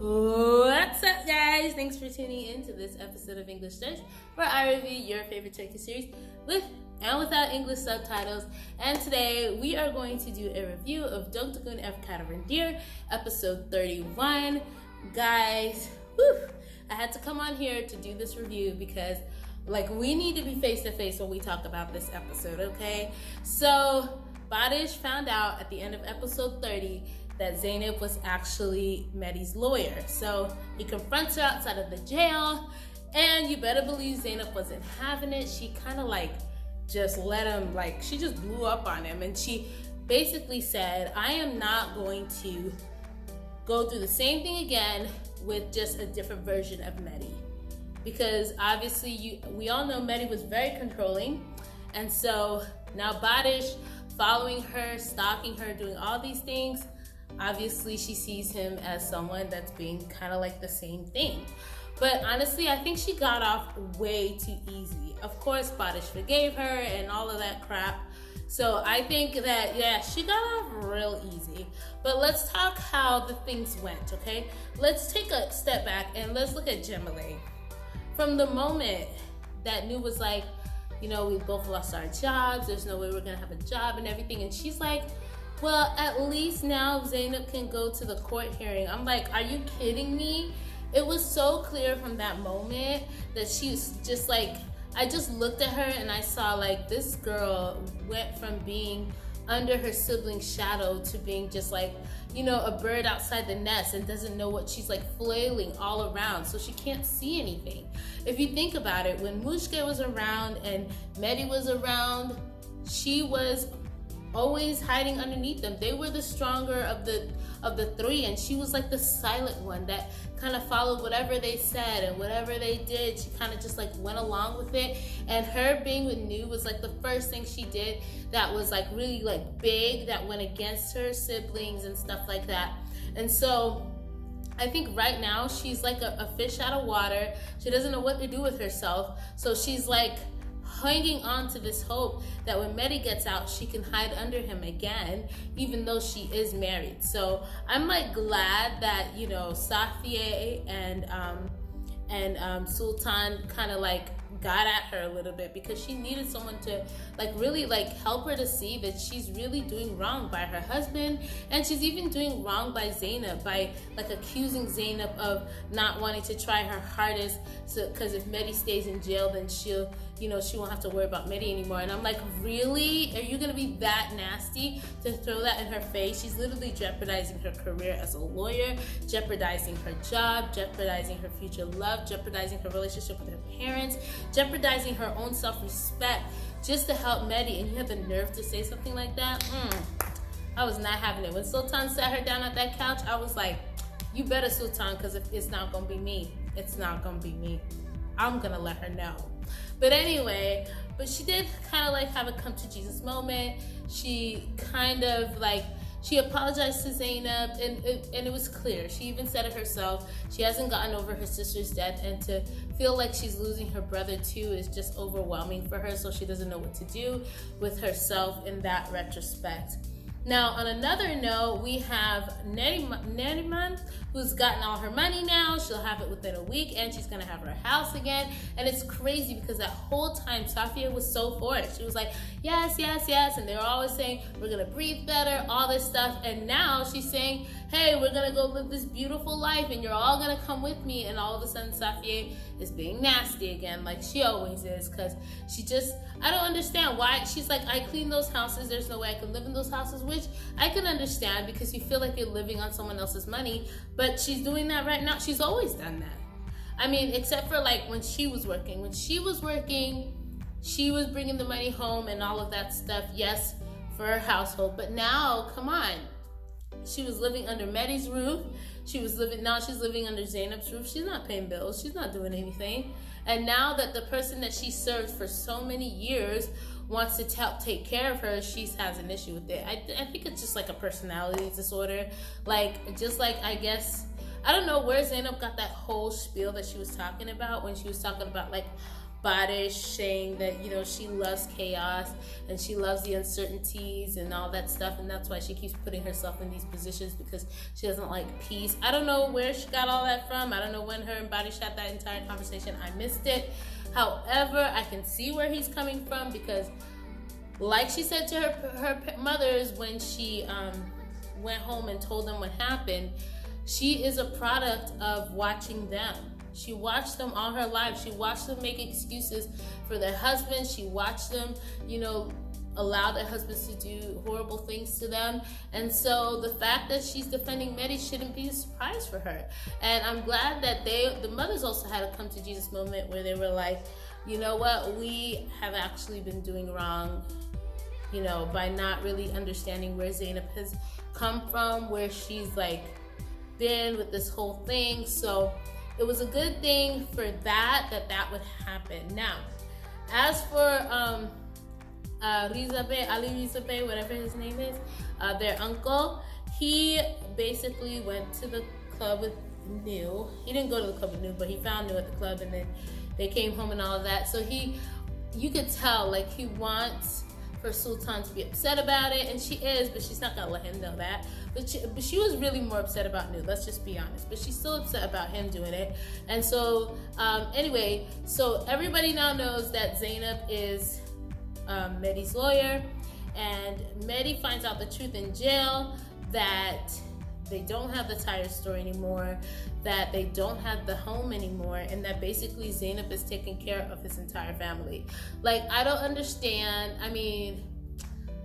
What's up, guys? Thanks for tuning in to this episode of English Search, where I review your favorite Turkey series with and without English subtitles. And today we are going to do a review of Dogdugun Kaderindir, episode 31. Guys, I had to come on here to do this review because we need to be face to face when we talk about this episode, okay? So Baris found out at the end of episode 30 that Zeynep was actually Mehdi's lawyer. So he confronts her outside of the jail, and you better believe Zeynep wasn't having it. She kind of just let him, she just blew up on him, and she basically said, I am not going to go through the same thing again with just a different version of Mehdi. Because obviously we all know Mehdi was very controlling, and so now Baris, following her, stalking her, doing all these things, obviously she sees him as someone that's being kind of like the same thing. But honestly, I think she got off way too easy. Of course, Baris forgave her and all of that crap. So I think that, yeah, she got off real easy. But let's talk how the things went, okay? Let's take a step back and let's look at Cemile. From the moment that Nu was like, we both lost our jobs, there's no way we're gonna have a job and everything, and she's like, well, at least now Zeynep can go to the court hearing. I'm like, are you kidding me? It was so clear from that moment that she's just I just looked at her and I saw this girl went from being under her sibling's shadow to being just a bird outside the nest and doesn't know what she's flailing all around, so she can't see anything. If you think about it, when Mushke was around and Mehdi was around, she was always hiding underneath them. They were the stronger of the three, and she was the silent one that kind of followed whatever they said, and whatever they did, she kind of just went along with it. And her being with Nu was the first thing she did that was really big, that went against her siblings and stuff like that. And so I think right now she's a fish out of water. She doesn't know what to do with herself, so she's hanging on to this hope that when Mehdi gets out, she can hide under him again, even though she is married. So I'm glad that Safiye and Sultan kind of got at her a little bit, because she needed someone to really help her to see that she's really doing wrong by her husband, and she's even doing wrong by Zeynep by accusing Zeynep of not wanting to try her hardest, because if Mehdi stays in jail, then she'll she won't have to worry about Mehdi anymore. And I'm really? Are you gonna be that nasty to throw that in her face? She's literally jeopardizing her career as a lawyer, jeopardizing her job, jeopardizing her future love, jeopardizing her relationship with her parents, jeopardizing her own self-respect just to help Mehdi, and you have the nerve to say something like that? I was not having it. When Sultan sat her down at that couch, I was like, you better, Sultan, because if it's not gonna be me, it's not gonna be me. I'm gonna let her know. But anyway, she did kind of have a come to Jesus moment. She kind of she apologized to Zeynep, and it was clear. She even said it herself. She hasn't gotten over her sister's death, and to feel like she's losing her brother too is just overwhelming for her, so she doesn't know what to do with herself in that retrospect. Now, on another note, we have Neriman, who's gotten all her money now. She'll have it within a week, and she's going to have her house again. And it's crazy because that whole time, Safiya was so for it. She was like, yes, yes, yes. And they were always saying, we're going to breathe better, all this stuff. And now she's saying, hey, we're going to go live this beautiful life, and you're all going to come with me. And all of a sudden, Safiya is being nasty again, like she always is, because she just, I don't understand why. She's like, I clean those houses. There's no way I can live in those houses, which I can understand because you feel like you're living on someone else's money. But she's doing that right now. She's always done that. I mean, except for when she was working. When she was working, she was bringing the money home and all of that stuff. Yes, for her household. But now, come on. She was living under Mehdi's roof. Now she's living under Zeynep's roof. She's not paying bills. She's not doing anything. And now that the person that she served for so many years wants to take care of her, she has an issue with it. I think it's just a personality disorder. I guess, I don't know where Zeynep got that whole spiel that she was talking about when she was talking about Baris saying that, you know, she loves chaos and she loves the uncertainties and all that stuff, and that's why she keeps putting herself in these positions, because she doesn't like peace. I don't know where she got all that from. I don't know when her and Baris had that entire conversation. I missed it. However, I can see where he's coming from, because like she said to her mothers when she went home and told them what happened, she is a product of watching them. She watched them all her life. She watched them make excuses for their husbands. She watched them, you know, allow their husbands to do horrible things to them. And so the fact that she's defending Mehdi shouldn't be a surprise for her. And I'm glad that the mothers also had a come to Jesus moment where they were like, you know what, we have actually been doing wrong, you know, by not really understanding where Zeynep has come from, where she's like been with this whole thing. So it was a good thing for that would happen. Now, as for Ali Rizabe, whatever his name is, their uncle, he basically went to the club with Nu. He didn't go to the club with Nu, but he found Nu at the club, and then they came home and all of that. So you could tell, like, he wants for Sultan to be upset about it, and she is, but she's not gonna let him know that. But she was really more upset about Nu, let's just be honest. But she's still upset about him doing it. And so, anyway, so everybody now knows that Zeynep is Mehdi's lawyer, and Mehdi finds out the truth in jail, that they don't have the tire store anymore, that they don't have the home anymore, and that basically Zeynep is taking care of his entire family. Like, I don't understand. I mean,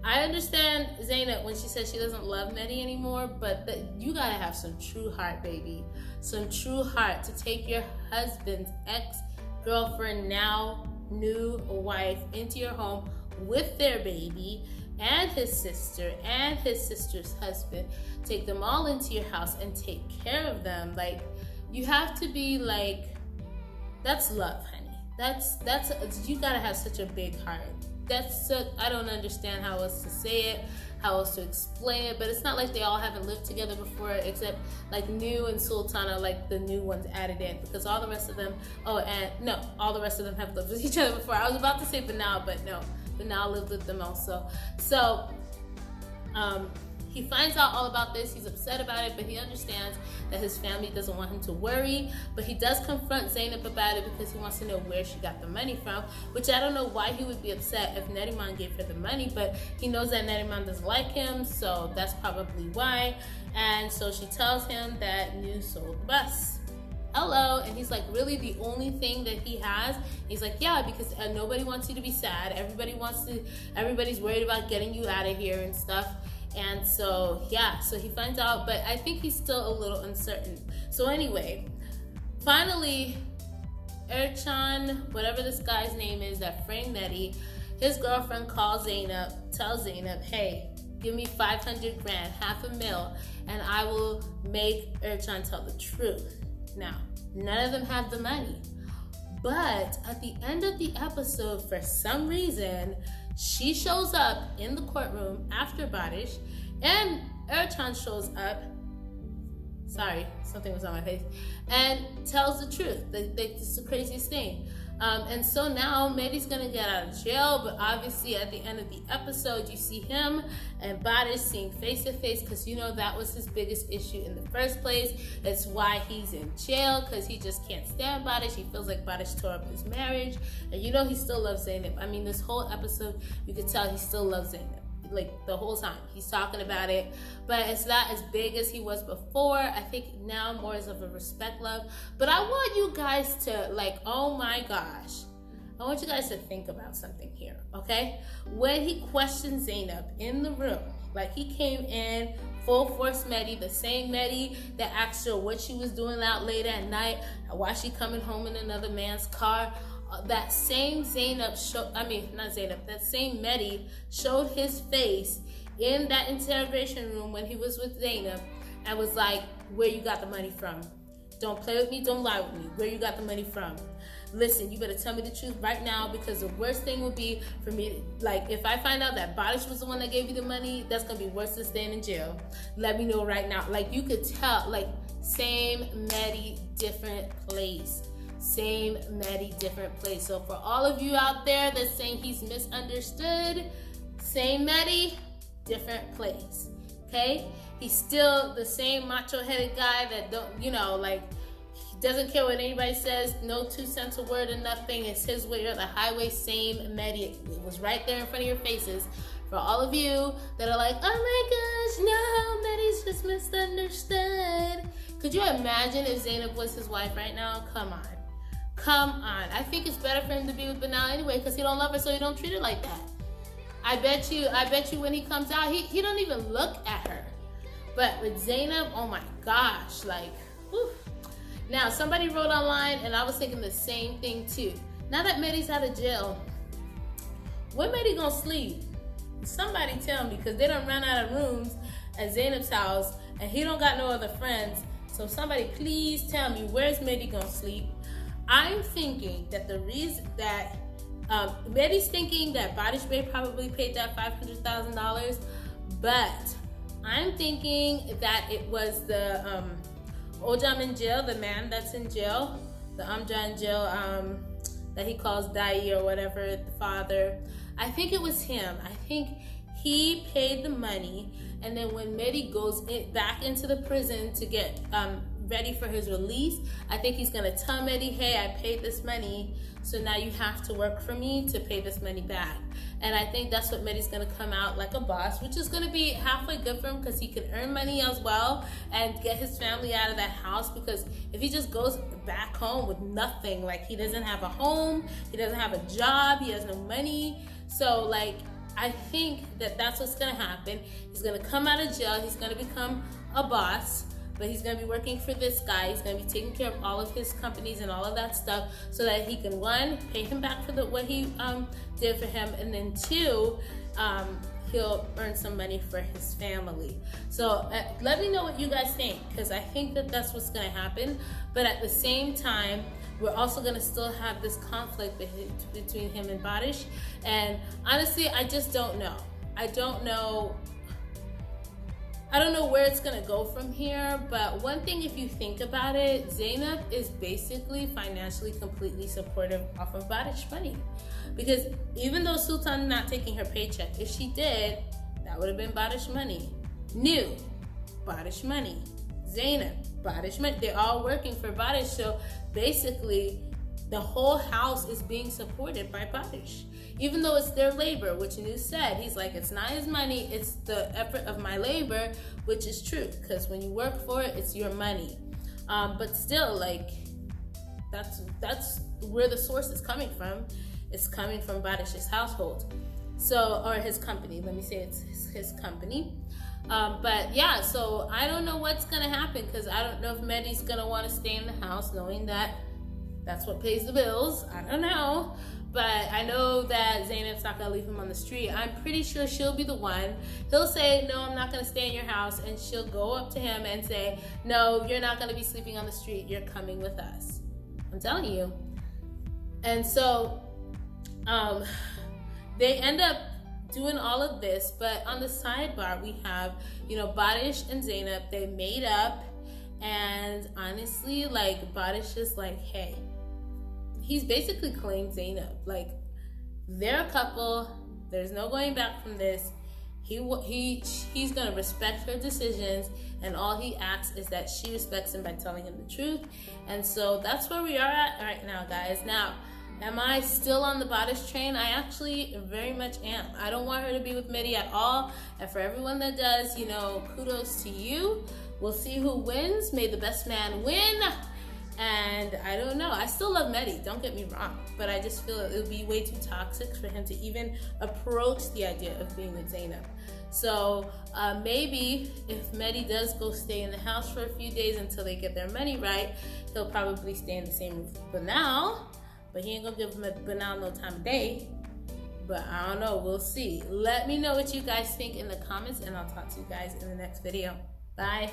I understand Zeynep when she says she doesn't love Mehdi anymore, but you gotta have some true heart, baby. Some true heart to take your husband's ex-girlfriend, now new wife, into your home with their baby and his sister and his sister's husband. Take them all into your house and take care of them. Like, you have to be like, that's love, honey. That's you gotta have such a big heart. I don't understand how else to say it, how else to explain it, but it's not like they all haven't lived together before, except like Nu and Sultan are like the new ones added in, because all the rest of them, all the rest of them have lived with each other before. I was about to say Banal, but no, Banal lived with them also. So, he finds out all about this. He's upset about it, but he understands that his family doesn't want him to worry. But he does confront Zeynep about it because he wants to know where she got the money from, which I don't know why he would be upset if Neriman gave her the money, but he knows that Neriman doesn't like him, so that's probably why. And so she tells him that Nu sold the bus. Hello. And he's like, really, the only thing that he has? He's like, yeah, because nobody wants you to be sad. Everybody's worried about getting you out of here and stuff. And so, yeah, so he finds out, but I think he's still a little uncertain. So anyway, finally, Ercan, whatever this guy's name is that framed Mehdi, his girlfriend calls Zeynep, tells Zeynep, hey, give me 500 grand, $500,000, and I will make Ercan tell the truth. Now, none of them have the money. But at the end of the episode, for some reason, she shows up in the courtroom after Baris, and Ercan shows up. Sorry, something was on my face. And tells the truth. It's the craziest thing. And so now Mehdi's gonna get out of jail, but obviously at the end of the episode, you see him and Baris seeing face to face, because you know that was his biggest issue in the first place. That's why he's in jail, because he just can't stand Baris. He feels like Baris tore up his marriage, and you know he still loves Zeynep. I mean, this whole episode, you could tell he still loves Zeynep. Like, the whole time he's talking about it, but it's not as big as he was before. I think now more is of a respect love. But I want you guys to, like, oh my gosh, I want you guys to think about something here, okay? When he questioned Zeynep in the room, like, he came in full force Mehdi, the same Mehdi that asked her what she was doing out late at night, why she coming home in another man's car. That same that same Mehdi showed his face in that interrogation room when he was with Zeynep and was like, where you got the money from? Don't play with me, don't lie with me. Where you got the money from? Listen, you better tell me the truth right now, because the worst thing would be for me, like, if I find out that Baris was the one that gave you the money, that's gonna be worse than staying in jail. Let me know right now. Like, you could tell, like, same Mehdi, different place. same Mehdi, different place. So for all of you out there that's saying he's misunderstood, same Mehdi, different place. Okay? He's still the same macho-headed guy that don't, like, he doesn't care what anybody says, no 2 cents a word or nothing. It's his way or the highway, same Mehdi. It was right there in front of your faces. For all of you that are like, oh my gosh, no, Mehdi's just misunderstood. Could you imagine if Zeynep was his wife right now? Come on. Come on. I think it's better for him to be with Banal anyway, because he don't love her, so he don't treat her like that. I bet you when he comes out, he don't even look at her. But with Zeynep, oh my gosh, like, whew. Now, somebody wrote online, and I was thinking the same thing too. Now that Mehdi's out of jail, where Mehdi gonna sleep? Somebody tell me, because they done run out of rooms at Zeynep's house, and he don't got no other friends. So somebody please tell me, where's Mehdi gonna sleep? I'm thinking that the reason that Mehdi's thinking that Baris probably paid that $500,000, but I'm thinking that it was the Ojam in jail, the man that's in jail, the Amja in jail, that he calls Dai or whatever, the father. I think it was him. I think he paid the money, and then when Mehdi goes back into the prison to get ready for his release, I think he's gonna tell Mehdi, hey, I paid this money, so now you have to work for me to pay this money back. And I think that's what Mehdi's gonna come out like a boss, which is gonna be halfway good for him because he can earn money as well and get his family out of that house. Because if he just goes back home with nothing, like he doesn't have a home, he doesn't have a job, he has no money. So like, I think that that's what's gonna happen. He's gonna come out of jail, he's gonna become a boss, but he's gonna be working for this guy. He's gonna be taking care of all of his companies and all of that stuff so that he can, one, pay him back for what he did for him, and then two, he'll earn some money for his family. So let me know what you guys think, because I think that that's what's gonna happen. But at the same time, we're also gonna still have this conflict between him and Baris. And honestly, I just don't know. I don't know where it's gonna go from here, but one thing, if you think about it, Zeynep is basically financially completely supportive off of Baris' money. Because even though Sultan not taking her paycheck, if she did, that would have been Baris' money. New, Baris' money. Zeynep, Baris' money. They're all working for Baris, so basically the whole house is being supported by Baris. Even though it's their labor, which New said, he's like, it's not his money, it's the effort of my labor, which is true, because when you work for it, it's your money. But still, like, that's where the source is coming from. It's coming from Baris' household. So, or his company, let me say it's his company. But yeah, so I don't know what's gonna happen, because I don't know if Mehdi's gonna want to stay in the house knowing that that's what pays the bills. I don't know. But I know that Zeynep's not gonna leave him on the street. I'm pretty sure she'll be the one. He'll say, no, I'm not gonna stay in your house. And she'll go up to him and say, no, you're not gonna be sleeping on the street. You're coming with us. I'm telling you. And so they end up doing all of this. But on the sidebar, we have, Baris and Zeynep, they made up. And honestly, like, Baris just like, hey, he's basically claimed Zeynep. Like, they're a couple. There's no going back from this. He's gonna respect her decisions, and all he asks is that she respects him by telling him the truth. And so that's where we are at right now, guys. Now, am I still on the Baris train? I actually very much am. I don't want her to be with Mehdi at all. And for everyone that does, kudos to you. We'll see who wins. May the best man win. And I don't know. I still love Mehdi, don't get me wrong. But I just feel it would be way too toxic for him to even approach the idea of being with Zeynep. So maybe if Mehdi does go stay in the house for a few days until they get their money right, he'll probably stay in the same room with Banal. But he ain't gonna give Banal no time of day. But I don't know, we'll see. Let me know what you guys think in the comments, and I'll talk to you guys in the next video. Bye.